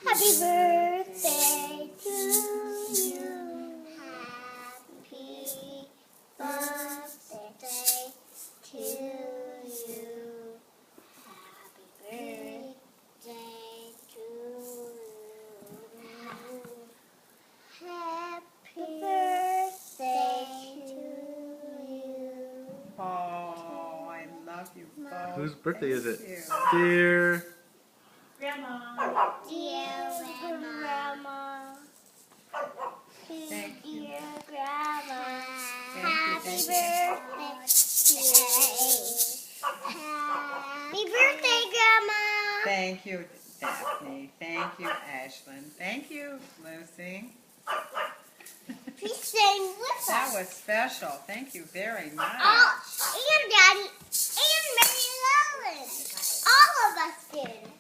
Happy birthday to you. Happy birthday to you. Happy birthday to you. Happy birthday to you. Oh, I love you both. Whose birthday is it? Thank you. Dear Grandma. Dear Grandma. Thank you. Dear Grandma. Thank you, Happy thank birthday to you. Happy birthday, Grandma. Thank you, Daphne. Thank you, Ashlyn. Thank you, Lucy. Please sing with us. That was special. Thank you very much. And Daddy and Mary Ellen. All of us did.